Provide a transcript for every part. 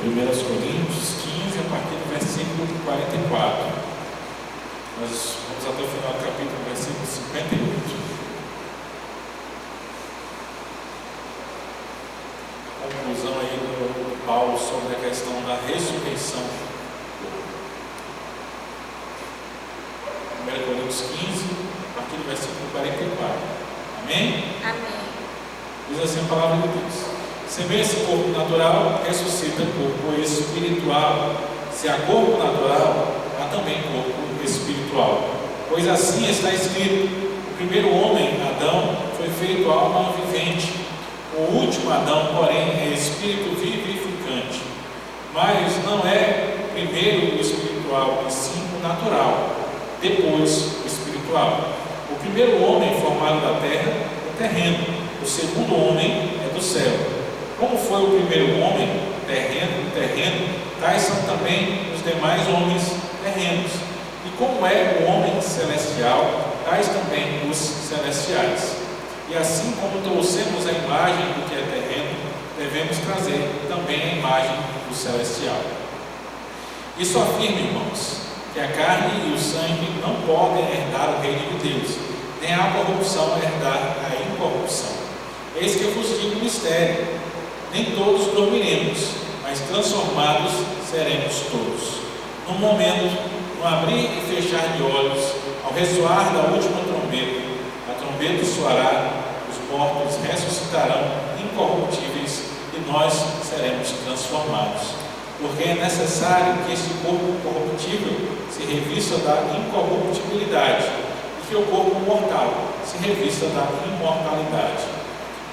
1 Coríntios 15, a partir do versículo 44. Nós vamos até o final do capítulo, versículo 58. Conclusão aí do Paulo sobre a questão da ressurreição. 1 Coríntios 15, a partir do versículo 44. Amém? Amém. Diz assim a palavra de Deus: semeia-se corpo natural, ressuscita corpo espiritual. Se há corpo natural, há também corpo espiritual. Pois assim está escrito: o primeiro homem, Adão, foi feito alma vivente. O último Adão, porém, é espírito vivificante. Mas não é primeiro o espiritual, e sim o natural, depois o espiritual. O primeiro homem formado da terra é terreno, o segundo homem é do céu. Como foi o primeiro homem terreno, tais são também os demais homens terrenos. E como é o homem celestial, tais também os celestiais. E assim como trouxemos a imagem do que é terreno, devemos trazer também a imagem do celestial. Isso afirma, irmãos, que a carne e o sangue não podem herdar o reino de Deus, nem a corrupção herdar a incorrupção. Eis que eu vos digo um mistério: nem todos dormiremos, mas transformados seremos todos. No momento, no abrir e fechar de olhos, ao ressoar da última trombeta, a trombeta soará, os mortos ressuscitarão incorruptíveis e nós seremos transformados. Porque é necessário que este corpo corruptível se revista da incorruptibilidade e que o corpo mortal se revista da imortalidade.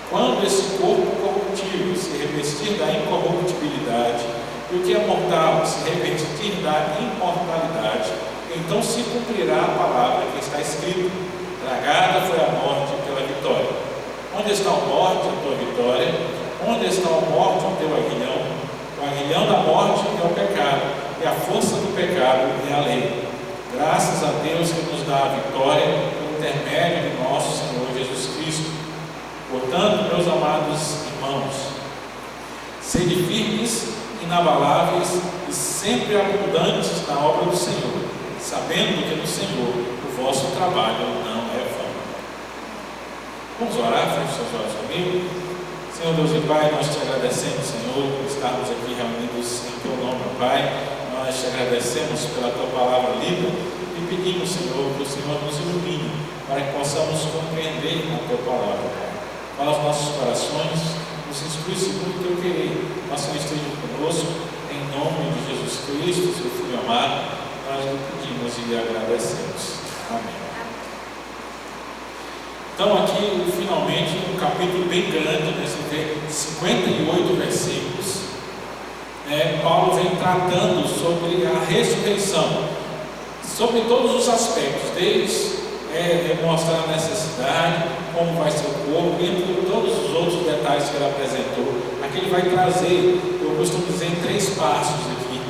Quando esse corpo corruptível se revestir da incorruptibilidade e o que é mortal se revestir da imortalidade, então se cumprirá a palavra que está escrita: tragada foi a morte pela vitória. Onde está a morte, a tua vitória? Onde está a morte, o teu aguilhão? O aguilhão da morte é o pecado, e a força do pecado é a lei. Graças a Deus que nos dá a vitória por intermédio de nosso Senhor Jesus Cristo. Portanto, meus amados irmãos, sede firmes, inabaláveis e sempre abundantes na obra do Senhor, sabendo que no Senhor o vosso trabalho não é vão. Vamos orar, feche seus olhos comigo. Senhor Deus e Pai, nós te agradecemos, Senhor, por estarmos aqui reunidos em Teu nome, Pai. Nós te agradecemos pela Tua palavra lida e pedimos, Senhor, que o Senhor nos ilumine para que possamos compreender a Tua palavra, Pai. Fala os nossos corações, nos instrui segundo o Teu querer. Nosso Senhor esteja conosco, em nome de Jesus Cristo, Seu Filho amado, nós lhe pedimos e lhe agradecemos. Amém. Então aqui, finalmente, um capítulo bem grande, né? 58 versículos, Paulo vem tratando sobre a ressurreição, sobre todos os aspectos, desde mostrar a necessidade, como vai ser o corpo, entre todos os outros detalhes que ele apresentou. Aqui ele vai trazer, eu costumo dizer, em 3 passos aqui,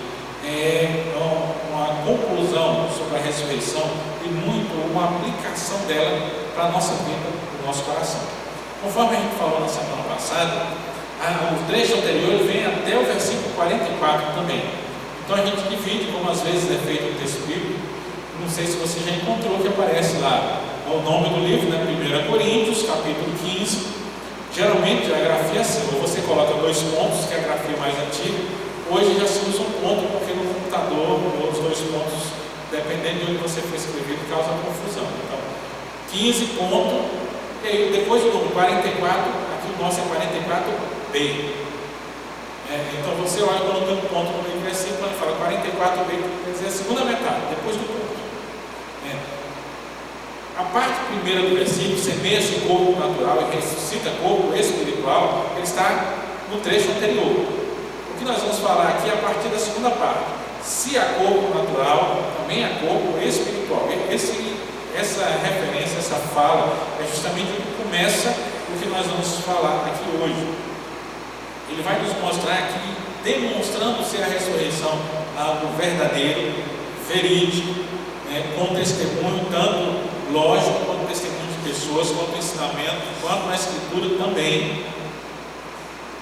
uma conclusão sobre a ressurreição e muito uma aplicação dela para a nossa vida, para o nosso coração. Conforme a gente falou na semana passada, o trecho anterior ele vem até o versículo 44 também. Então a gente divide, como às vezes é feito no texto bíblico. Não sei se você já encontrou que aparece lá o nome do livro, 1 Coríntios, capítulo 15. Geralmente a grafia é assim, ou você coloca 2 pontos, que é a grafia mais antiga. Hoje já se usa um ponto, porque no computador os 2 pontos, dependendo de onde você for escrevido, causa confusão. Então, 15 ponto, e aí depois do número 44, aqui o nosso é 44b. Então você olha quando tem um ponto no meio do versículo, ele fala 44b, quer dizer a segunda metade, depois do ponto. A parte primeira do versículo, semeia-se o corpo natural e ressuscita corpo espiritual, ele está no trecho anterior. O que nós vamos falar aqui é a partir da segunda parte. Se há corpo natural, também há corpo espiritual. Essa referência, essa fala, é justamente o que começa o que nós vamos falar aqui hoje. Ele vai nos mostrar aqui, demonstrando ser a ressurreição algo verdadeiro, verídico, com testemunho, tanto lógico, quanto testemunho de pessoas, quanto ensinamento, quanto na Escritura também.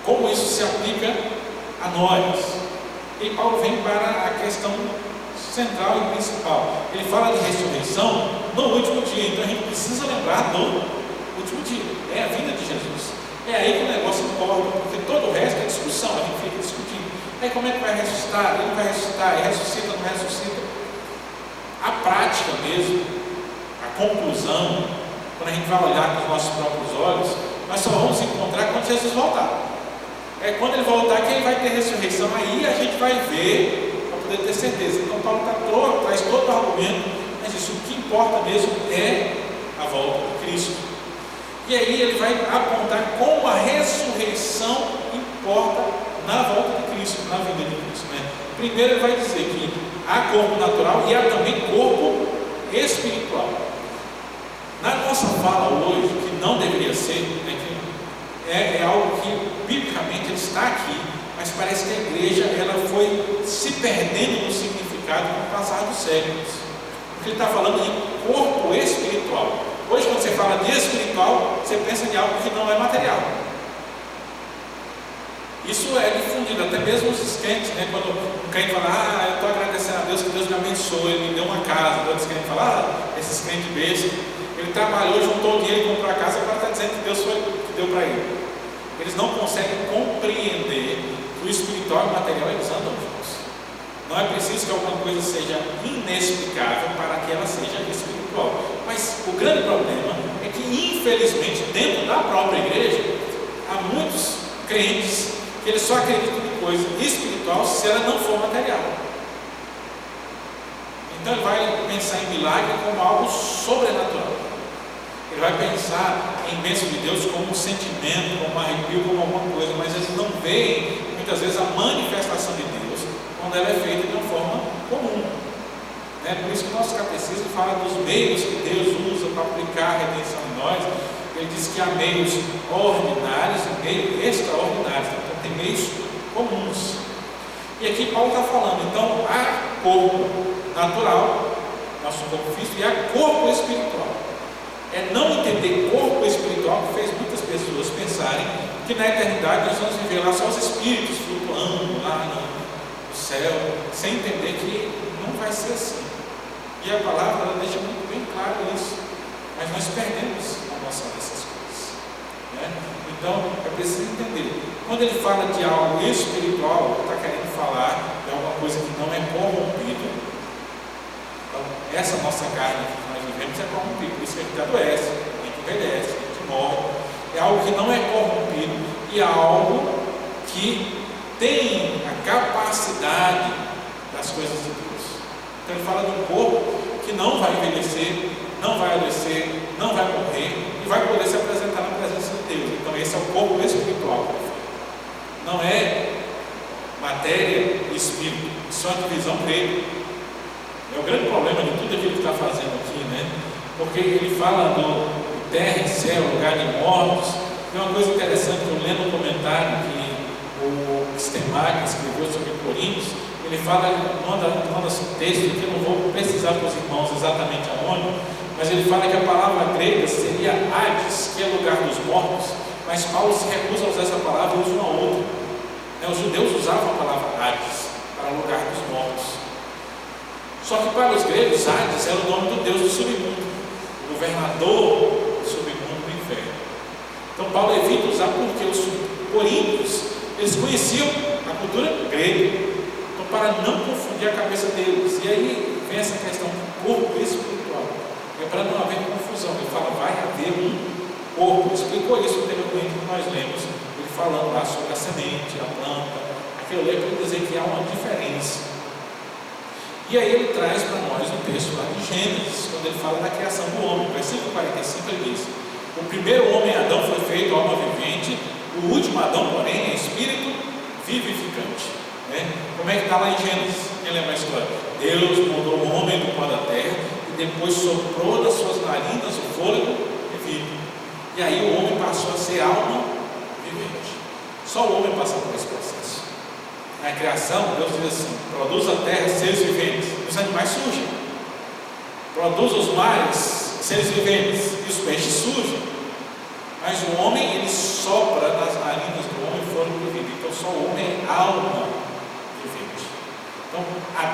Como isso se aplica a nós? E Paulo vem para a questão central e principal. Ele fala de ressurreição no último dia, então a gente precisa lembrar do último dia, é a vinda de Jesus. É aí que o negócio importa, porque todo o resto é discussão, a gente fica discutindo. Aí como é que vai ressuscitar? Ele não vai ressuscitar, ele ressuscita, não ressuscita. A prática mesmo, a conclusão, quando a gente vai olhar com os nossos próprios olhos, nós só vamos encontrar quando Jesus voltar. É quando ele voltar que ele vai ter ressurreição, aí a gente vai ver, para poder ter certeza. Então Paulo traz todo o argumento, mas isso, o que importa mesmo é a volta de Cristo. E aí ele vai apontar como a ressurreição importa na volta de Cristo, na vinda de Cristo, né? Primeiro ele vai dizer que há corpo natural e há também corpo espiritual. Na nossa fala hoje, que não deveria ser, né, que é algo que biblicamente ele está aqui, mas parece que a igreja ela foi se perdendo no significado com o passar dos séculos. Porque ele está falando de corpo espiritual. Hoje, quando você fala de espiritual, você pensa em algo que não é material. Isso é difundido, até mesmo os crentes, né? Quando um crente fala, eu estou agradecendo a Deus que Deus me abençoou, Ele me deu uma casa. Outros crentes falam, esses crentes bestas, ele trabalhou, juntou o dinheiro e comprou a casa, agora está dizendo que Deus foi que deu para ele. Eles não conseguem compreender que o espiritual e o material eles andam juntos. Não é preciso que alguma coisa seja inexplicável para que ela seja espiritual. Mas o grande problema é que, infelizmente, dentro da própria igreja, há muitos crentes que eles só acreditam em coisa espiritual se ela não for material. Então ele vai pensar em milagre como algo sobrenatural. Ele vai pensar em bênção de Deus como um sentimento, como um arrepio, como alguma coisa, mas eles não veem muitas vezes a manifestação de Deus quando ela é feita de uma forma comum. Por isso que o nosso catecismo fala dos meios que Deus usa para aplicar a redenção em nós. Ele diz que há meios ordinários e meios extraordinários. Então tem meios comuns. E aqui Paulo está falando, então há corpo natural, nosso corpo físico, e há corpo espiritual. É não entender corpo espiritual que fez muitas pessoas pensarem que na eternidade nós vamos viver lá só os espíritos flutuando lá no céu, sem entender que não vai ser assim. E a palavra ela deixa muito bem claro isso, mas nós perdemos a noção dessas coisas, né? Então é preciso entender. Quando ele fala de algo espiritual, ele está querendo falar de alguma coisa que não é corrompida. Então, essa nossa carne que nós vivemos é corrompida, por isso que a gente adoece, a gente envelhece, a gente morre. É algo que não é corrompido e é algo que tem a capacidade das coisas de Deus. Então ele fala de um corpo que não vai envelhecer, não vai adoecer, não vai morrer e vai poder se apresentar na presença de Deus. Então esse é o corpo espiritual. Não é matéria e espírito, isso é uma divisão grega. É o grande problema de tudo aquilo que está fazendo aqui, né? Porque ele fala do terra e céu, lugar de mortos. Tem uma coisa interessante, eu lendo um comentário que o Stemac escreveu sobre Coríntios. Ele fala, manda texto que eu não vou precisar para os irmãos exatamente aonde, mas ele fala que a palavra grega seria Hades, que é lugar dos mortos, mas Paulo se recusa a usar essa palavra e usa uma outra. Os judeus usavam a palavra Hades para lugar dos mortos. Só que para os gregos, Hades era o nome do deus do submundo, o governador do submundo do inferno. Então Paulo evita usar porque os coríntios eles conheciam a cultura grega. Para não confundir a cabeça deles. E aí vem essa questão do corpo espiritual. É para não haver confusão. Ele fala, vai haver um corpo. Explicou isso anteriormente que nós lemos. Ele falando lá sobre a semente, a planta. Aquilo ali para dizer que há uma diferença. E aí ele traz para nós um texto lá de Gênesis, quando ele fala da criação do homem. Versículo 45 ele diz: o primeiro homem Adão foi feito alma vivente, o último Adão, porém, é espírito vivificante. Como é que está lá em Gênesis? Quem lembra a história? Deus mudou o homem do pó da terra e depois soprou das suas narinas o fôlego de vida. E aí o homem passou a ser alma vivente. Só o homem passa por esse processo. Na criação, Deus diz assim: produz a terra seres viventes, os animais surgem. Produz os mares seres viventes, e os peixes surgem. Mas o homem, ele sopra nas narinas do homem fôlego de vida. Então só o homem é alma vivente.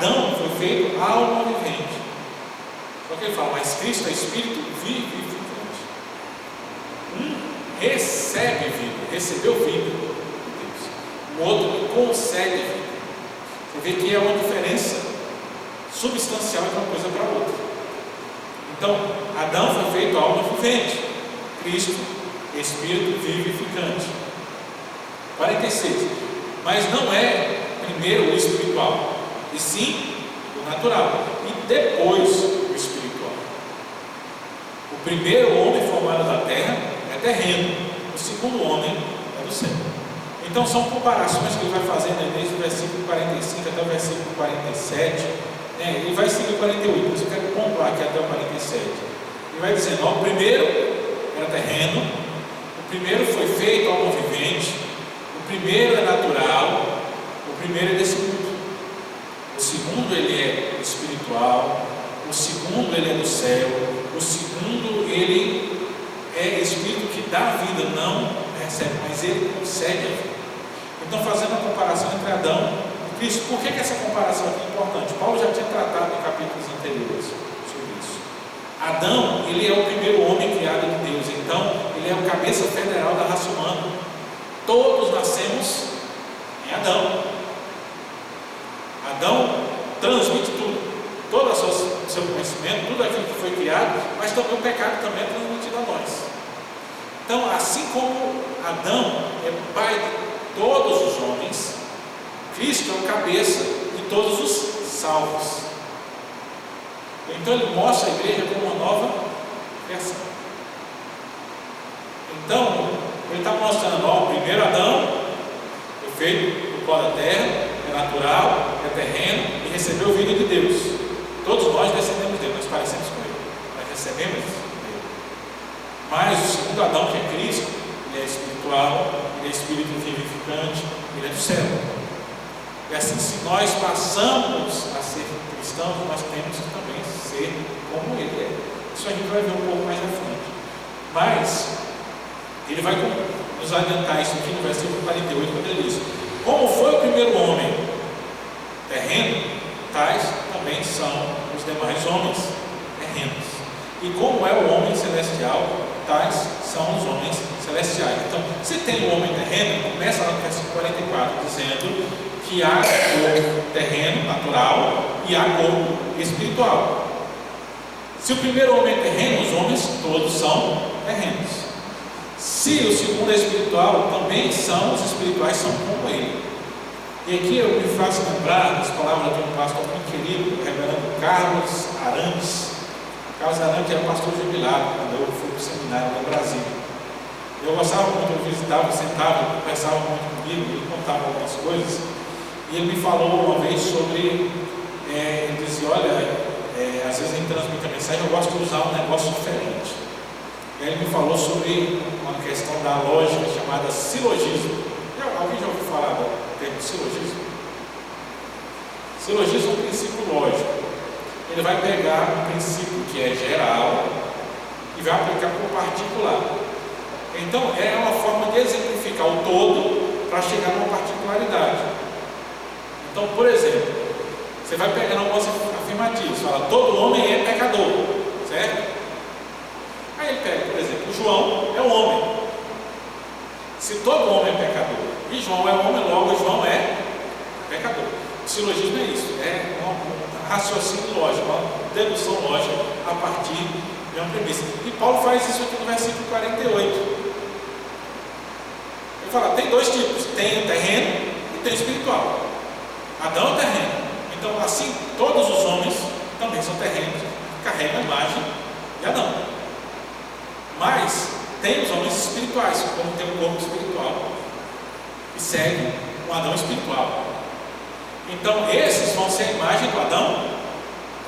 Adão foi feito alma vivente. Só que ele fala, mas Cristo é espírito vivificante. Recebe vida, recebeu vida de Deus. O outro concede vida. Você vê que é uma diferença substancial de uma coisa para outra. Então, Adão foi feito alma vivente, Cristo, espírito vivificante. 46. Mas não é primeiro o espiritual, e sim o natural, e depois o espiritual. O primeiro homem formado da terra é terreno, o segundo homem é do céu. Então são comparações que ele vai fazendo desde o versículo 45 até o versículo 47. Ele vai seguir o 48, mas eu quero pontuar aqui até o 47. Ele vai dizendo, o primeiro era terreno, o primeiro foi feito alma vivente, o primeiro é natural, o primeiro é desse mundo. O segundo ele é espiritual, o segundo ele é do céu, o segundo ele é espírito que dá vida, não recebe, mas ele concede a vida. Então, fazendo a comparação entre Adão e Cristo, por que essa comparação aqui é importante? Paulo já tinha tratado em capítulos anteriores sobre isso. Adão, ele é o primeiro homem criado de Deus, então ele é o cabeça federal da raça humana. Todos nascemos em Adão. Adão transmite tudo, todo o seu conhecimento, tudo aquilo que foi criado, mas também o pecado também é transmitido a nós. Então, assim como Adão é pai de todos os homens, Cristo é o cabeça de todos os salvos. Então ele mostra a igreja como uma nova criação. Então, ele está mostrando, o primeiro Adão foi feito do pó da terra, é natural, é terreno e recebeu vida de Deus. Todos nós descendemos dele, nós parecemos com ele, nós recebemos dele. Mas o segundo Adão, que é Cristo, ele é espiritual, ele é espírito vivificante, ele é do céu. E assim, se nós passamos a ser cristãos, nós temos que também ser como ele é. Isso a gente vai ver um pouco mais à frente. Mas ele vai nos adiantar isso aqui no versículo 48, quando ele diz: como foi o primeiro homem terreno, tais também são os demais homens terrenos. E como é o homem celestial, tais são os homens celestiais. Então, se tem o homem terreno, começa lá no versículo 44, dizendo que há corpo terreno, natural, e há corpo espiritual. Se o primeiro homem é terreno, os homens todos são terrenos. Se o segundo é espiritual, também são, os espirituais são como ele. E aqui eu me faço lembrar das palavras de um pastor muito querido, o reverendo Carlos Arantes. Carlos Arantes era pastor jubilado quando eu fui para o seminário no Brasil. Eu gostava muito, eu visitava, sentava, conversava muito comigo, ele contava algumas coisas. E ele me falou uma vez sobre, ele dizia, olha, às vezes ele transmite a mensagem, eu gosto de usar um negócio diferente. E aí ele me falou sobre uma questão da lógica chamada silogismo. Alguém já ouviu falar do termo silogismo? Silogismo é um princípio lógico. Ele vai pegar um princípio que é geral e vai aplicar para o particular. Então, é uma forma de exemplificar o todo para chegar numa particularidade. Então, por exemplo, você vai pegar algumas afirmativas, fala, todo homem é pecador, certo? Aí ele pega, por exemplo, João é um homem. Se todo homem é pecador, e João é homem, logo João é pecador. O silogismo é isso, é um raciocínio lógico, uma dedução lógica a partir de uma premissa. E Paulo faz isso aqui no versículo 48. Ele fala, tem dois tipos, tem o terreno e tem o espiritual. Adão é terreno, então assim todos os homens também são terrenos, carregam a imagem de Adão. Mas tem os homens espirituais, como tem um corpo espiritual, que segue um Adão espiritual. Então esses vão ser a imagem do Adão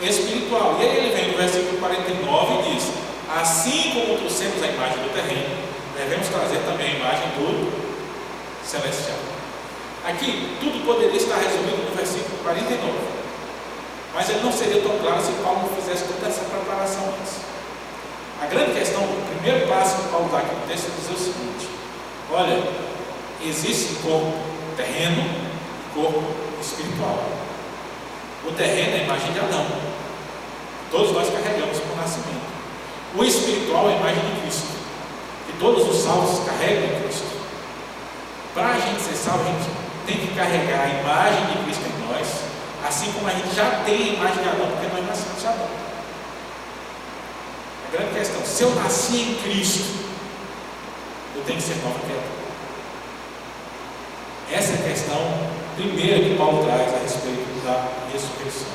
espiritual. E aí ele vem no versículo 49 e diz, assim como trouxemos a imagem do terreno, devemos trazer também a imagem do celestial. Aqui, tudo poderia estar resumido no versículo 49, mas ele não seria tão claro se Paulo não fizesse toda essa preparação antes. A grande questão, o primeiro passo que Paulo dá aqui no texto é dizer o seguinte: olha, existe corpo terreno e corpo espiritual. O terreno é a imagem de Adão. Todos nós carregamos por nascimento. O espiritual é a imagem de Cristo. E todos os salvos carregam em Cristo. Para a gente ser salvo, a gente tem que carregar a imagem de Cristo em nós, assim como a gente já tem a imagem de Adão, porque nós nascemos de Adão. A grande questão, se eu nasci em Cristo, eu tenho que ser nova criatura. Essa é a questão primeira que Paulo traz a respeito da ressurreição.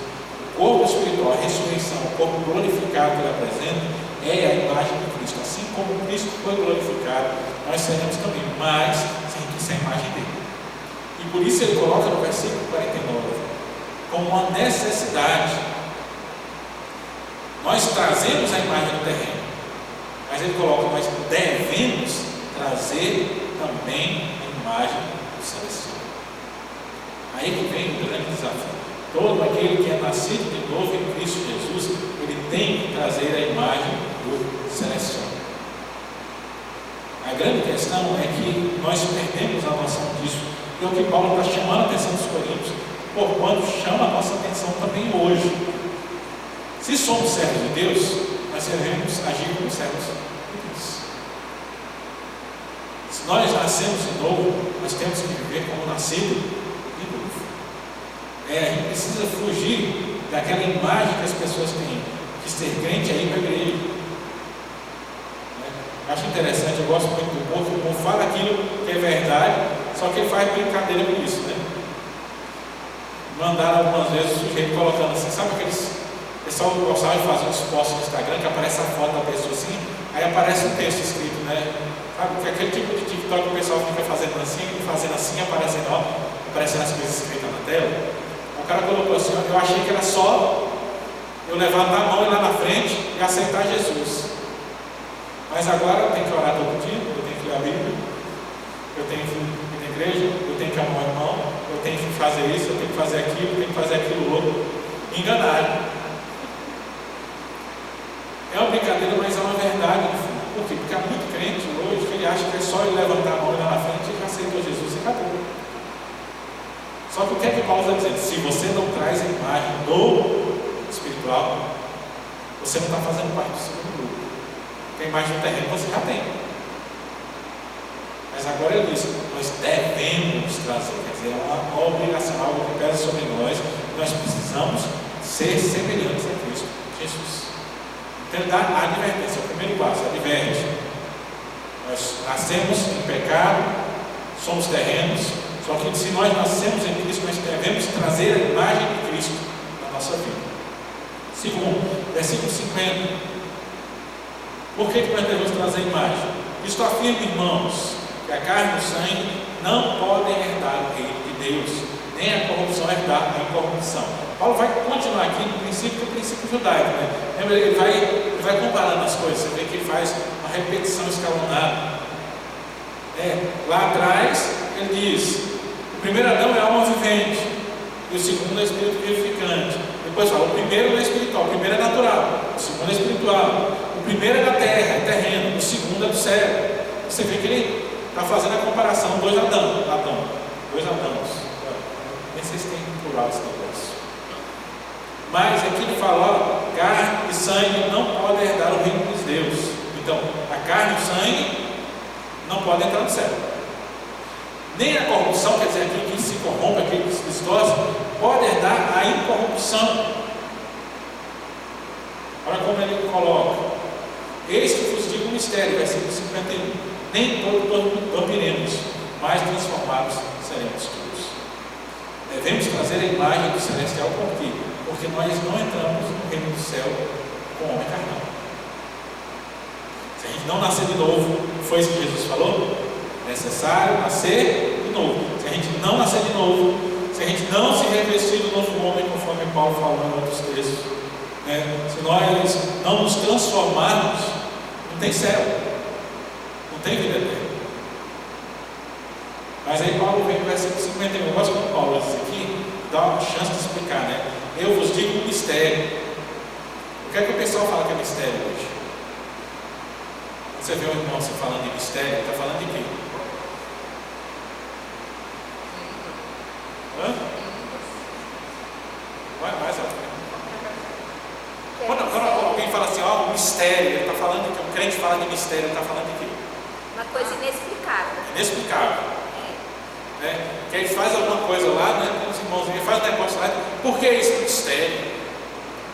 O corpo espiritual, a ressurreição, o corpo glorificado que ele apresenta, é a imagem de Cristo. Assim como Cristo foi glorificado, nós seremos também, mas sem a imagem dele. E por isso ele coloca no versículo 49 como uma necessidade. Nós trazemos a imagem do terreno, mas ele coloca, nós devemos trazer também a imagem do celestial. Aí que vem o grande desafio. Todo aquele que é nascido de novo em Cristo Jesus, ele tem que trazer a imagem do celestial. A grande questão é que nós perdemos a noção disso. E o que Paulo está chamando a atenção dos coríntios, por quanto chama a nossa atenção também hoje. Se somos servos de Deus, nós devemos agir como servos de Deus. Se nós nascemos de novo, nós temos que viver como nascido de novo. A gente precisa fugir daquela imagem que as pessoas têm de ser crente aí para a igreja. Acho interessante, eu gosto muito do povo, que o povo fala aquilo que é verdade, só que ele faz brincadeira com isso, né? Mandaram algumas vezes o sujeito colocando assim, sabe aqueles. O pessoal gostava de fazer uns posts no Instagram que aparece a foto da pessoa assim, aí aparece um texto escrito, né? Sabe, que aquele tipo de TikTok que o pessoal fica fazendo assim, aparecendo as coisas escritas na tela. O cara colocou assim, eu achei que era só eu levantar a mão e lá na frente e aceitar Jesus. Mas agora eu tenho que orar todo dia, eu tenho que ler a Bíblia, eu tenho que ir na igreja, eu tenho que amar o irmão, eu tenho que fazer isso, eu tenho que fazer aquilo, eu tenho que fazer aquilo outro. Me enganaram. É uma brincadeira, mas é uma verdade no fundo. Por quê? Porque há muito crente hoje que ele acha que é só ele levantar a mão e lá na frente e já aceitou Jesus e acabou. Só que o que é que Paulo está dizendo? Se você não traz a imagem do espiritual, você não está fazendo parte do segundo grupo. Porque a imagem do terreno você já tem. Mas agora ele diz, nós devemos trazer, quer dizer, é uma obrigação, algo que pesa sobre nós, nós precisamos ser semelhantes a Cristo Jesus. Então ele dá a advertência, é o primeiro passo, adverte. Nós nascemos em pecado, somos terrenos, só que se nós nascemos em Cristo, nós devemos trazer a imagem de Cristo na nossa vida. Segundo, versículo 50. Por que nós devemos trazer a imagem? Isto afirma, irmãos, que a carne e o sangue não podem herdar o reino de Deus, nem a corrupção herdar a incorrupção. Paulo vai continuar aqui no princípio, que é o princípio judaico, né? Lembra, ele vai comparando as coisas, você vê que ele faz uma repetição escalonada. Lá atrás, ele diz, o primeiro Adão é alma vivente, e o segundo é espírito vivificante. Depois fala, o primeiro não é espiritual, o primeiro é natural, o segundo é espiritual. O primeiro é da terra, é terreno, o segundo é do céu. Você vê que ele está fazendo a comparação, dois Adãos. Nem sei se tem plural esse negócio. Mas aqui ele fala, carne e sangue não podem herdar o reino de Deus. Então, a carne e o sangue não podem entrar no céu. Nem a corrupção, quer dizer, aquele que se corrompe, aquele que se distorce, pode herdar a incorrupção. Olha como ele coloca. Eis que vos digo um mistério, versículo 51. Nem todos dormiremos, mas transformados seremos todos. Devemos trazer a imagem do celestial, por quê? Porque nós não entramos no reino do céu com homem carnal. Se a gente não nascer de novo, foi isso que Jesus falou? É necessário nascer de novo. Se a gente não nascer de novo, se a gente não se revestir do novo homem, conforme Paulo falou em outros textos, se nós não nos transformarmos, não tem céu, não tem vida eterna. Mas aí Paulo vem no versículo 51. Eu gosto quando Paulo diz aqui, dá uma chance de explicar, né? Eu vos digo um mistério. O que é que o pessoal fala que é mistério hoje? Quando você vê um irmão se falando de mistério, está falando de quê? Hã? mistério. Ele está falando de que o crente fala de mistério, ele está falando de quê? Uma coisa inexplicável. Inexplicável. Que ele faz alguma coisa lá, né? Os irmãos, ele faz um negócio lá. Por que isso? Mistério.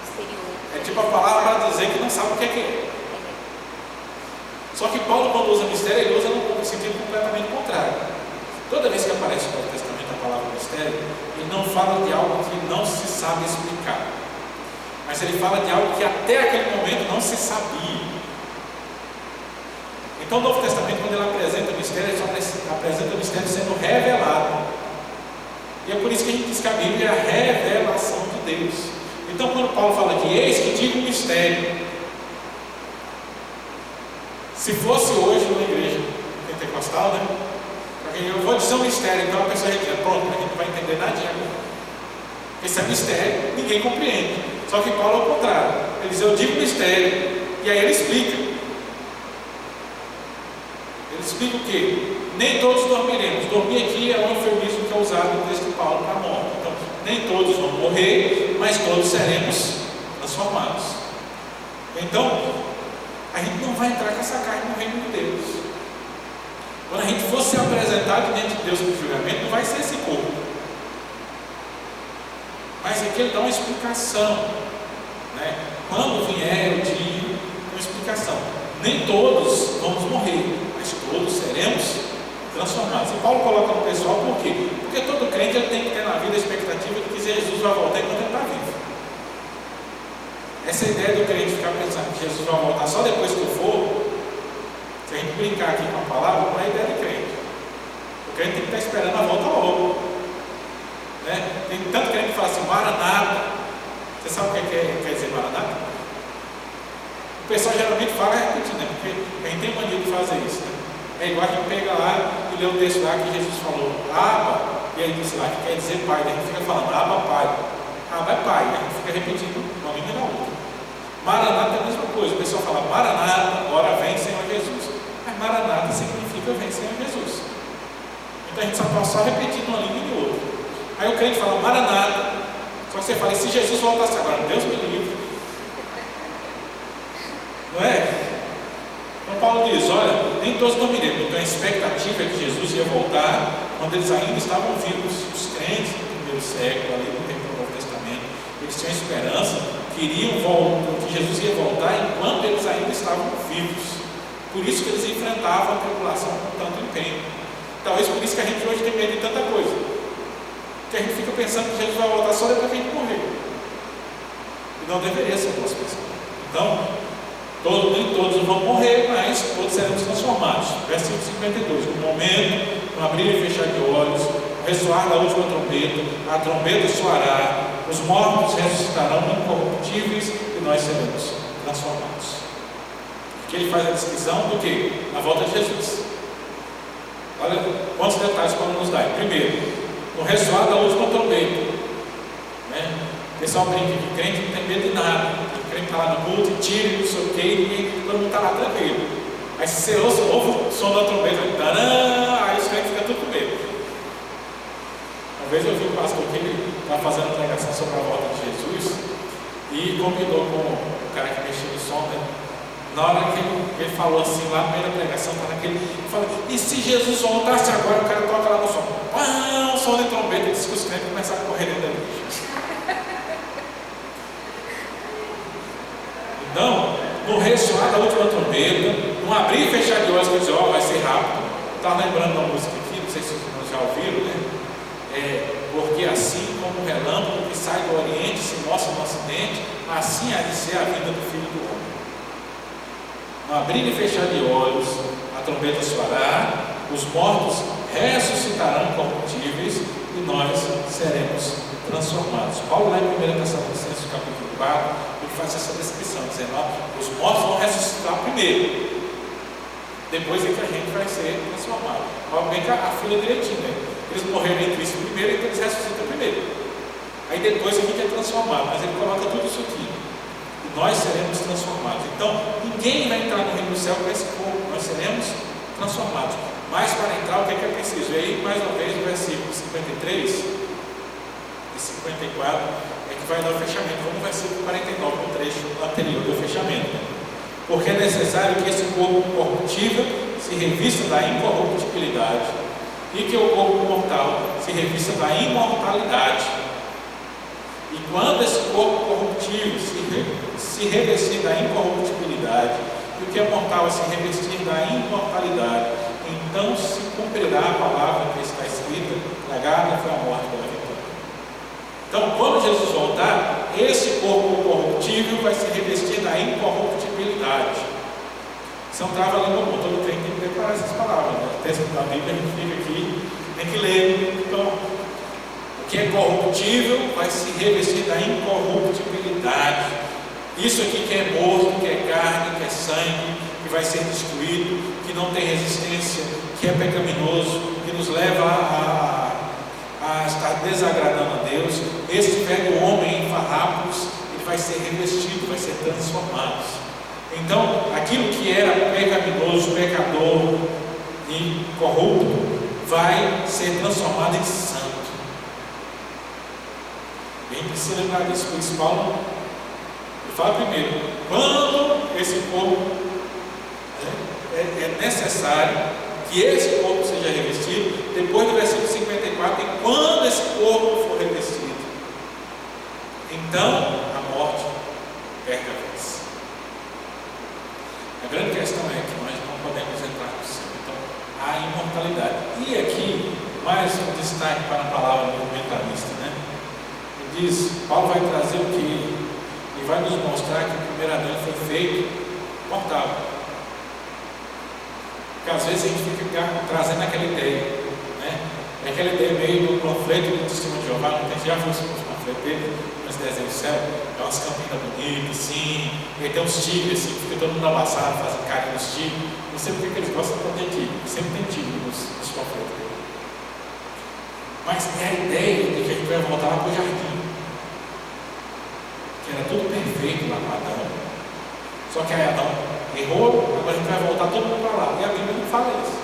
Misterioso. É tipo a palavra para dizer que não sabe o que é. Só que Paulo, quando usa mistério, ele usa num sentido completamente contrário. Toda vez que aparece no Novo Testamento a palavra mistério, ele não fala de algo que não se sabe explicar, mas ele fala de algo que até aquele momento não se sabia. Então, o Novo Testamento, quando ele apresenta o mistério, ele só apresenta o mistério sendo revelado. E é por isso que a gente diz que a Bíblia é a revelação de Deus. Então, quando Paulo fala que eis que digo um mistério, se fosse hoje numa igreja pentecostal, né? Eu vou dizer um mistério, então a pessoa diz, pronto, a gente não vai entender nada agora. Esse é mistério, ninguém compreende. Só que Paulo é o contrário. Ele diz, eu digo mistério, e aí ele explica. Ele explica o quê? Nem todos dormiremos. Dormir aqui é um eufemismo que é usado no texto de Paulo para a morte. Então, nem todos vão morrer, mas todos seremos transformados. Então, a gente não vai entrar com essa carne no reino de Deus. Quando a gente for se apresentar diante de Deus no julgamento, não vai ser esse corpo. Mas aqui ele dá uma explicação, né? Quando vier o dia, uma explicação. Nem todos vamos morrer, mas todos seremos transformados. E Paulo coloca no pessoal por quê? Porque todo crente ele tem que ter na vida a expectativa de que Jesus vai voltar enquanto ele está vivo. Essa ideia do crente ficar pensando que Jesus vai voltar só depois que eu for, se a gente brincar aqui com a palavra, não é ideia de crente. O crente tem que estar esperando a volta logo. Né? Tem tanto crente que fala assim, Maranata. Você sabe o que quer dizer Maranata? O pessoal geralmente fala repetindo, né? Porque a gente tem mania de fazer isso. Né? É igual a gente pega lá e lê o texto lá que Jesus falou, Abba, e aí disse lá que quer dizer Pai. Daí a gente fica falando, Abba, Pai. Abba é Pai. A gente fica repetindo uma língua e na outra. Maranata é a mesma coisa. O pessoal fala, Maranata, agora vem Senhor Jesus. Mas Maranata significa vem Senhor Jesus. Então a gente só está só repetindo uma língua e outra. Aí o crente fala, Maranata. Só que você fala, e se Jesus voltasse agora? Deus me livre. Não é? Então Paulo diz, olha, nem todos dormiremos. Então a expectativa é que Jesus ia voltar quando eles ainda estavam vivos. Os crentes do primeiro século, ali no tempo do Novo Testamento, eles tinham esperança que Jesus ia voltar enquanto eles ainda estavam vivos. Por isso que eles enfrentavam a tribulação com tanto empenho. Talvez por isso que a gente hoje tem medo de tanta coisa. Porque a gente fica pensando que Jesus vai voltar só depois que a gente morrer. E não deveria ser o nosso pensamento. Então, nem todos vão morrer, mas todos seremos transformados. Versículo 52. No momento, no abrir e fechar de olhos, no ressoar da última trombeta, a trombeta soará, os mortos ressuscitarão incorruptíveis e nós seremos transformados. Aqui ele faz a descrição do que? A volta de Jesus. Olha quantos detalhes Paulo nos dá. Primeiro, no ressoar da última trombeta, né? O pessoal brinca que crente não tem medo de nada. O crente está lá no culto e tira, não sei o que, todo mundo está lá tranquilo. Aí se você ouve o som da trombeta, aí os crentes ficam tudo com medo. Uma vez eu vi um pastor que ele estava fazendo uma pregação sobre a volta de Jesus e combinou com o cara que mexia no som, né? Na hora que ele falou assim, lá no meio da pregação, ele falou, e se Jesus voltasse agora, o cara toca lá no som, o som de trombeta, e disse que os crentes começaram a correr dentro da igreja. Então, no ressoar da última trombeta, no abrir e fechar de olhos, que diz, vai ser rápido. Eu estava lembrando uma música aqui, não sei se vocês já ouviram, né? Porque assim como o relâmpago que sai do Oriente se mostra no Ocidente, assim há de ser a vida do Filho do Homem. No abrir e fechar de olhos, a trombeta soará, os mortos ressuscitarão incorruptíveis e nós seremos transformados. Paulo, lá em 1 Tessalonicenses, capítulo 4, ele faz essa descrição, dizendo, os mortos vão ressuscitar primeiro, depois é que a gente vai ser transformado. Obviamente a fila direitinho, né? Eles morreram em Cristo primeiro, então eles ressuscitam primeiro. Aí depois a gente é transformado, mas ele coloca tudo isso aqui. Nós seremos transformados. Então, ninguém vai entrar no reino do céu com esse corpo, nós seremos transformados. Mas para entrar, o que é preciso? E aí, mais uma vez, no versículo 53 e 54, é que vai dar o fechamento. Vamos no versículo 49, no trecho anterior do fechamento. Porque é necessário que esse corpo corruptível se revista da incorruptibilidade e que o corpo mortal se revista da imortalidade. E quando esse corpo corruptível se revestir da incorruptibilidade e o que é mortal se revestir da imortalidade, então se cumprirá a palavra que está escrita: tragada foi a morte pela vitória. Então, quando Jesus voltar, esse corpo corruptível vai se revestir da incorruptibilidade. Isso é um trava-língua comum, todo crente tem que decorar essas palavras, né? O texto da Bíblia, a gente fica aqui, tem que ler. Então, o que é corruptível vai se revestir da incorruptibilidade. Isso aqui que é morto, que é carne, que é sangue, que vai ser destruído, que não tem resistência, que é pecaminoso, que nos leva a estar desagradando a Deus. Este velho homem em farrapos, ele vai ser revestido, vai ser transformado. Então, aquilo que era pecaminoso, pecador e corrupto, vai ser transformado em santo. A gente precisa lembrar disso, por isso Paulo fala primeiro, quando esse corpo é necessário que esse corpo seja revestido. Depois do versículo 54, e quando esse corpo for revestido, então a morte perde a vez. A grande questão é que nós não podemos entrar no céu. Então, há imortalidade. E aqui, mais um destaque para a palavra do comentarista, né? Ele diz, Paulo vai trazer o que? Ele vai nos mostrar que o primeiro Adão foi feito mortal. Porque às vezes a gente fica trazendo aquela ideia, né? Aquela ideia meio do panfleto do Testemunho de Jeová. Não tem, já viu os panfletos dele, nos desenhos do céu? É umas campinas bonitas, assim, e aí tem uns tigres, assim, fica todo mundo abraçado, fazendo carinho nos tigres. Não sei porque eles gostam de ter tigre, sempre tem tigre nos panfletos dele. Mas é a ideia de que a gente vai voltar lá para o jardim, que era tudo perfeito lá para Adão. Só que aí Adão errou, agora a gente vai voltar todo mundo para lá. E a Bíblia não fala isso.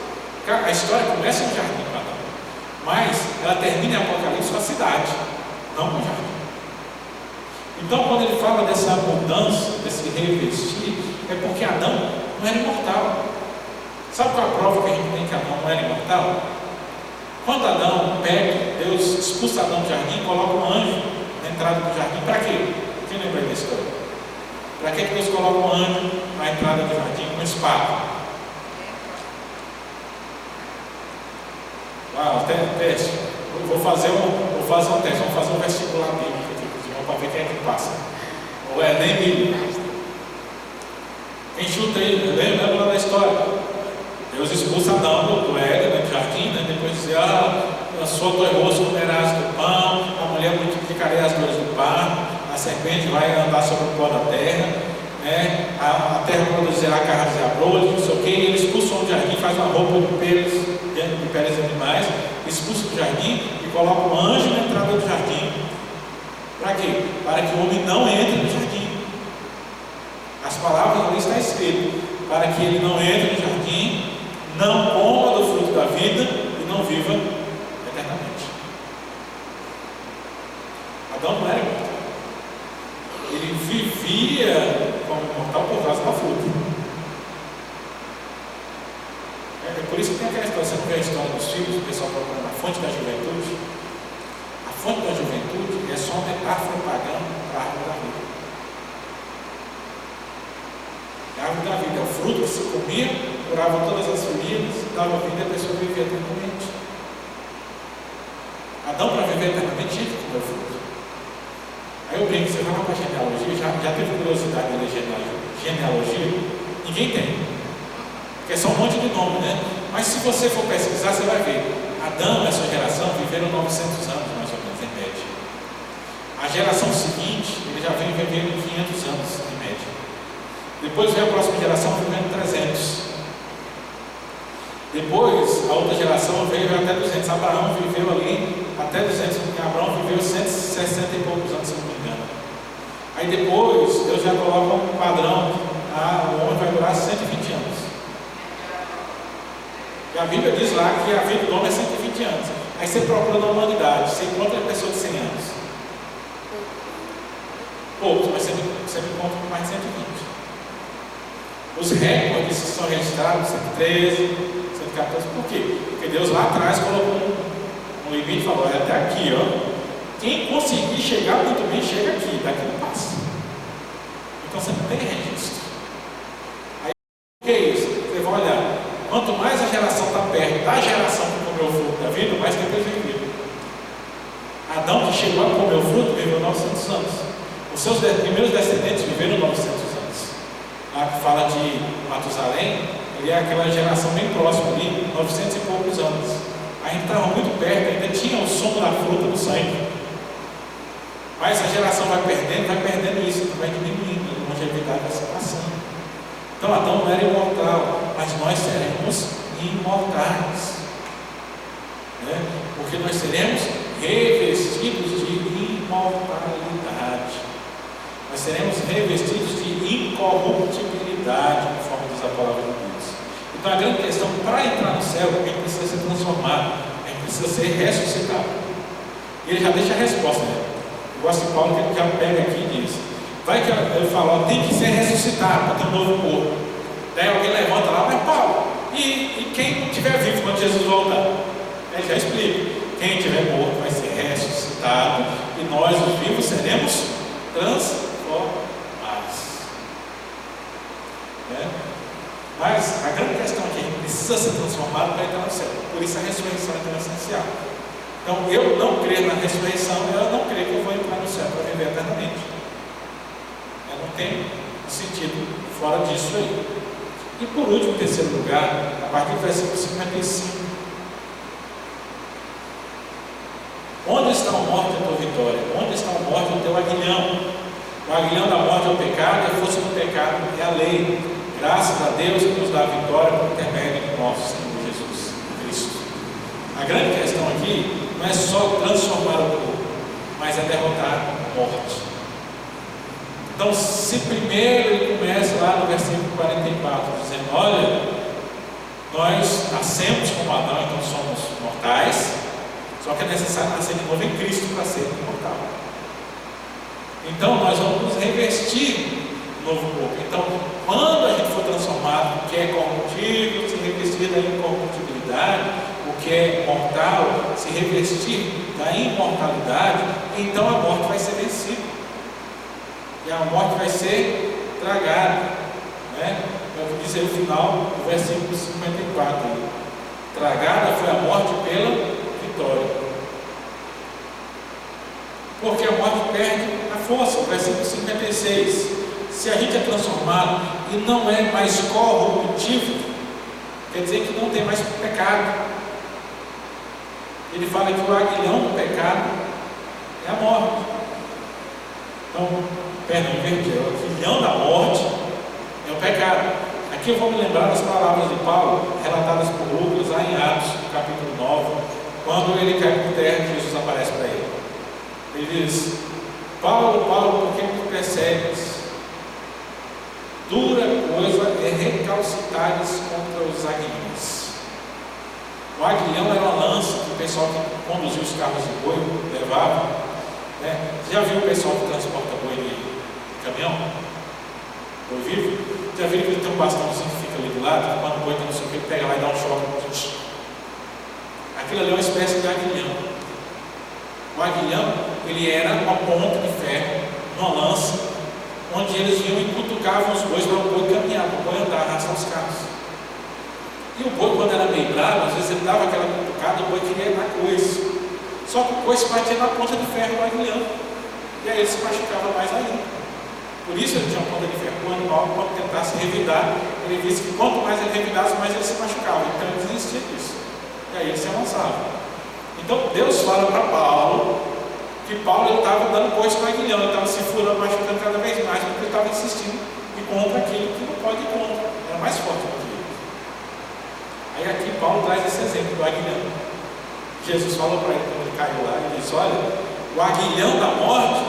A história começa no jardim para Adão, mas ela termina em Apocalipse com a cidade, não com o jardim. Então, quando ele fala dessa mudança, desse revestir, é porque Adão não era imortal. Sabe qual é a prova que a gente tem que Adão não era imortal? Quando Adão peca, Deus expulsa Adão do jardim e coloca um anjo na entrada do jardim. Para quê? Quem lembra da história? Para que Deus coloca um anjo na entrada do jardim com espada? Até teste. Vou fazer um teste. Vamos fazer um vestibular bíblico aqui, para ver quem é que passa. Ou é nem bíblico. Quem chuta aí? Lembra lá da história? Deus expulsa Adão do Éden, do jardim, né? Depois diz, a sua dor rosto comerás do pão, a mulher multiplicarei as dores do parto, a serpente vai andar sobre o pó da terra, né? A terra produzirá carnes e abrolhos, não sei o que. Ele expulsa o jardim, faz uma roupa de peles animais, expulsa do jardim e coloca um anjo na entrada do jardim. Para quê? Para que o homem não entre no jardim. As palavras ali estão escritas, para que ele não entre no jardim, não coma do fruto da vida e não viva eternamente. Adão não era imortal. Ele vivia como imortal por causa da fruta. É por isso que tem aquela história, você não vê a história dos filhos, o pessoal procurando a fonte da juventude. A fonte da juventude é só uma metáfora pagã para a árvore da vida. A árvore da vida é o fruto que se comia, curava todas as feridas, dava vida e a pessoa vivia eternamente. Adão, para viver eternamente, tinha que comer o fruto. Aí eu brinco, você vai lá para a genealogia, já teve curiosidade de ler genealogia? Ninguém tem. Porque é só um monte de nome, né? Mas se você for pesquisar, você vai ver. Adão e a sua geração viveram 900 anos, mais ou menos, em média. A geração seguinte, ele já vem vivendo 500 anos, em média. Depois veio a próxima geração vivendo 300. Depois, a outra geração veio até 200. Abraão viveu ali até 200. Abraão viveu 160 e poucos anos, se não me engano. Aí depois, Deus já coloca um padrão. O homem vai durar 120 anos. E a Bíblia diz lá que a vida do homem é 120 anos. Aí você procura na humanidade, você encontra a pessoa de 100 anos. Poucos, mas você me encontra com mais de 120. Os recordes que são registrados, 113, 114, por quê? Porque Deus lá atrás colocou um limite e falou, é até aqui, ó. Quem conseguir chegar muito bem, chega aqui, daqui não passa. Então você não tem registro. Aí, o que é isso? Você vai olhar, quanto mais a geração está perto da geração que comeu o fruto da vida, mais tempo eles viveram. Adão, que chegou a comer o fruto, viveu 900 anos. Os seus primeiros descendentes viveram 900 anos. Lá que fala de Matusalém, ele é aquela geração bem próxima ali, 900 e poucos anos. A gente estava muito perto, ainda tinha o som da fruta do sangue. Mas a geração vai perdendo isso, vai diminuindo, a longevidade vai se passando. Então Adão não era imortal, mas nós seremos imortais. Né? Porque nós seremos revestidos de imortalidade. Nós seremos revestidos de incorruptibilidade, conforme diz a palavra de Deus. Então a grande questão, para entrar no céu, a gente precisa ser transformado, a gente precisa ser ressuscitado. E ele já deixa a resposta, né? Eu gosto de Paulo, que ele já pega aqui e diz, vai que ele fala, tem que ser ressuscitado para ter um novo corpo. Daí alguém levanta lá, mas Paulo, e quem não estiver vivo quando Jesus voltar? Ele já explica, quem estiver morto vai ser ressuscitado e nós, os vivos, seremos transformados. Né? Mas a grande questão aqui, a gente precisa ser transformado para entrar no céu. Por isso a ressurreição é tão essencial. Então, eu não creio na ressurreição, eu não creio que eu vou entrar no céu para viver eternamente. Eu não tenho sentido fora disso aí. E por último, em terceiro lugar, a partir do versículo 55. Onde está a morte a tua vitória? Onde está a morte o teu aguilhão? O aguilhão da morte é o pecado, e a força do pecado é a lei. Graças a Deus que nos dá a vitória por intermédio do nosso Senhor Jesus Cristo. A grande questão aqui não é só transformar o corpo, mas é derrotar a morte. Então, se primeiro ele começa lá no versículo 44, dizendo, olha, nós nascemos como Adão, então somos mortais, só que é necessário nascer de novo em Cristo para ser imortal. Então, nós vamos nos revestir no novo corpo. Então, quando a gente for transformado, o que é corruptível, se revestir da incorruptibilidade, o que é mortal, se revestir da imortalidade, então a morte vai ser vencida. E a morte vai ser tragada. Né? É o que diz aí o final do versículo 54. Tragada foi a morte pela vitória. Porque a morte perde a força. O versículo 56. Se a gente é transformado e não é mais corruptível, quer dizer que não tem mais pecado. Ele fala que o aguilhão do pecado é a morte. Então, inverter, o aguilhão da morte é o pecado. Aqui eu vou me lembrar das palavras de Paulo, relatadas por Lucas, lá em Atos, no capítulo 9, quando ele cai por terra e Jesus aparece para ele. Ele diz, Paulo, Paulo, por que me persegues? Dura coisa é recalcitares contra os aguilhões. O aguilhão era uma lança que o pessoal que conduzia os carros de boi levava. Né? Você já viu o pessoal que transporta boi de caminhão? Boi vivo? Já viu que ele tem um bastãozinho que fica ali do lado? Quando o boi está no seu ele pega lá e dá um choque. Aquilo ali é uma espécie de aguilhão. O aguilhão, ele era uma ponta de ferro, uma lança, onde eles iam e cutucavam os bois para o boi caminhar, para o boi andar, arrastar os carros. E o boi, quando era meio bravo, às vezes ele dava aquela cutucada, o boi queria dar coice. Só que o coice batia na ponta de ferro do aguilhão. E aí ele se machucava mais ainda. Por isso ele tinha uma ponta de ferro. O animal, quando tentasse revidar, ele disse que quanto mais ele revidasse, mais ele se machucava. Então ele desistia disso. E aí ele se avançava. Então Deus fala para Paulo que Paulo estava dando coice no aguilhão, ele estava se furando, machucando cada vez mais, porque ele estava insistindo em contra aquilo que não pode ir contra. Era mais forte do que ele. Aí aqui Paulo traz esse exemplo do aguilhão. Jesus falou para ele quando ele caiu lá, ele disse, olha, o aguilhão da morte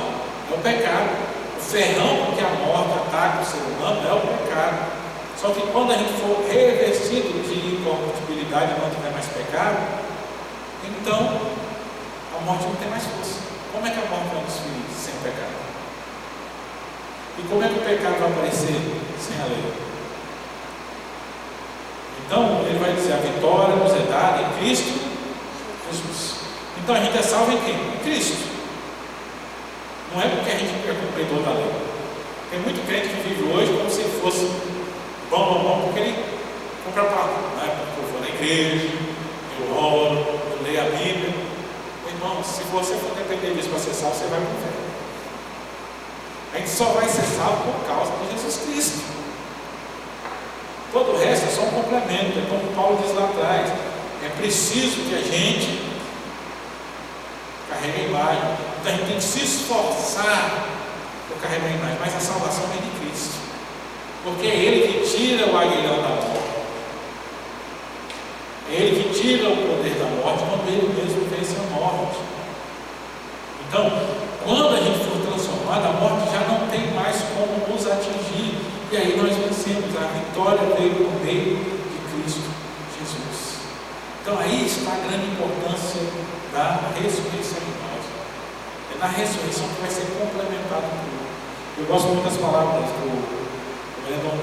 é o pecado. O ferrão que a morte ataca o ser humano é o pecado. Só que quando a gente for revestido de incorruptibilidade e não tiver mais pecado, então a morte não tem mais força. Como é que a morte vai nos ferir sem pecado? E como é que o pecado vai aparecer sem a lei? Então, ele vai dizer: a vitória nos é dada em Cristo Jesus. Então, a gente é salvo em quem? Em Cristo. Não é porque a gente é cumpridor da lei. Tem muito crente que vive hoje como se fosse bom, porque ele compra palavra. Não é porque eu vou na igreja, eu oro, eu leio a Bíblia. Irmão, se você for depender disso para ser salvo, você vai para o inferno. A gente só vai ser salvo por causa de Jesus Cristo. Todo o resto é só um complemento. É como Paulo diz lá atrás: é preciso que a gente carregue a imagem. Então a gente tem que se esforçar por carregar a imagem. Mas a salvação vem de Cristo, porque é Ele que tira o aguilhão da morte. É Ele que tira o poder da morte quando Ele mesmo vence a morte. Então, quando a gente for transformado, a morte já não tem mais como nos atingir. E aí nós vencemos. A vitória veio por meio de Cristo Jesus. Então aí está a grande importância da ressurreição de nós. É na ressurreição que vai ser complementado tudo. Eu gosto muito das palavras do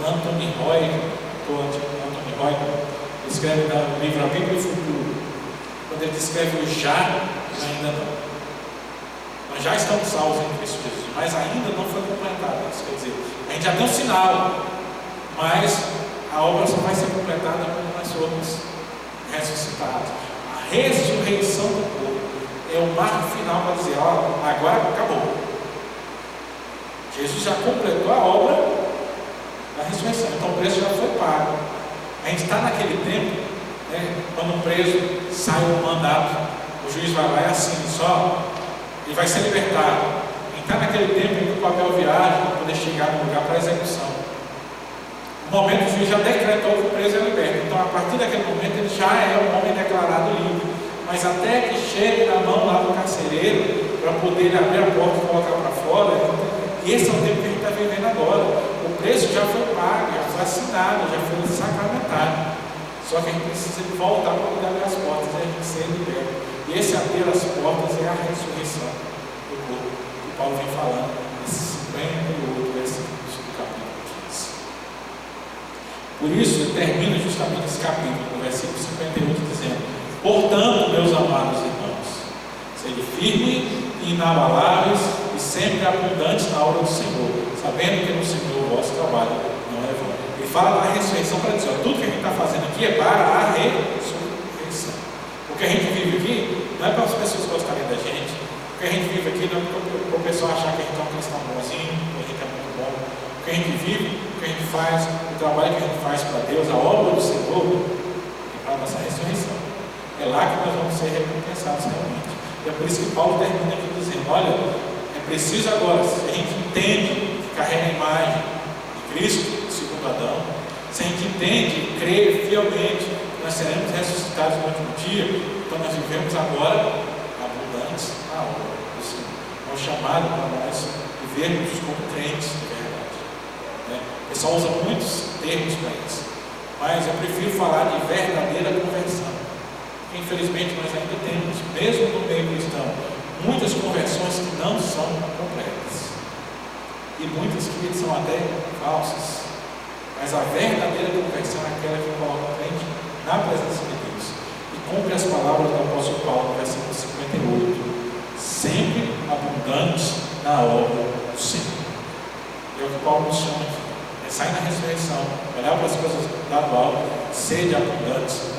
Anthony Roy, ele escreve no livro A Bíblia e o Futuro. Quando ele descreve o já, ainda não. Nós já estamos salvos em Cristo Jesus, mas ainda não foi completado. Isso quer dizer, a gente já tem um sinal, mas a obra só vai ser completada quando nós formos ressuscitados. A ressurreição do corpo é o marco final para dizer: ó, agora acabou. Jesus já completou a obra da ressurreição, então o preço já foi pago. A gente está naquele tempo, né, quando o preso sai do mandato, o juiz vai lá e assina só, ele vai ser libertado. A gente está naquele tempo em que o papel viaja para poder chegar no lugar para execução. No momento o juiz já decretou que o preso é liberto, então a partir daquele momento ele já é um homem declarado livre. Mas até que chegue na mão lá do carcereiro, para poder abrir a porta e colocar para fora, e esse é o tempo que a gente está vivendo agora. O preço já foi pago, já foi assinado, já foi sacramentado. Só que a gente precisa voltar para poder abrir as portas e a gente ser liberto. E esse abrir as portas é a ressurreição do corpo, que Paulo vem falando nesses 58 versículos do capítulo 15. Por isso, ele termina justamente esse capítulo, no versículo 58, dizendo: portanto, meus amados irmãos, sede firmes e inabaláveis e sempre abundantes na obra do Senhor, sabendo que no Senhor o vosso trabalho não é vão. Ele fala da ressurreição para dizer: ó, tudo que a gente está fazendo aqui é para a ressurreição. O que a gente vive aqui não é para as pessoas gostarem da gente. O que a gente vive aqui não é para o pessoal achar que a gente é um cristão bonzinho, que a gente é muito bom. O que a gente vive, o que a gente faz, o trabalho que a gente faz para Deus, a obra do Senhor, é para a nossa ressurreição. É lá que nós vamos ser recompensados realmente. E é por isso que Paulo termina aqui dizendo: olha, é preciso agora, se a gente entende que carrega a imagem de Cristo, segundo Adão, se a gente entende e crê fielmente que nós seremos ressuscitados no último dia, então nós vivemos agora abundantes na obra do Senhor. É um chamado para nós vivermos como crentes de verdade. Né? O pessoal usa muitos termos para isso, mas eu prefiro falar de verdadeira conversão. Infelizmente nós ainda temos, mesmo no meio cristão, muitas conversões que não são completas e muitas que são até falsas. Mas a verdadeira conversão é aquela que coloca o crente na presença de Deus e cumpre as palavras do apóstolo Paulo no versículo 58: sempre abundantes na obra do Senhor. É o que Paulo nos chama aqui: é sair na ressurreição, olhar para as coisas da atual, sede abundantes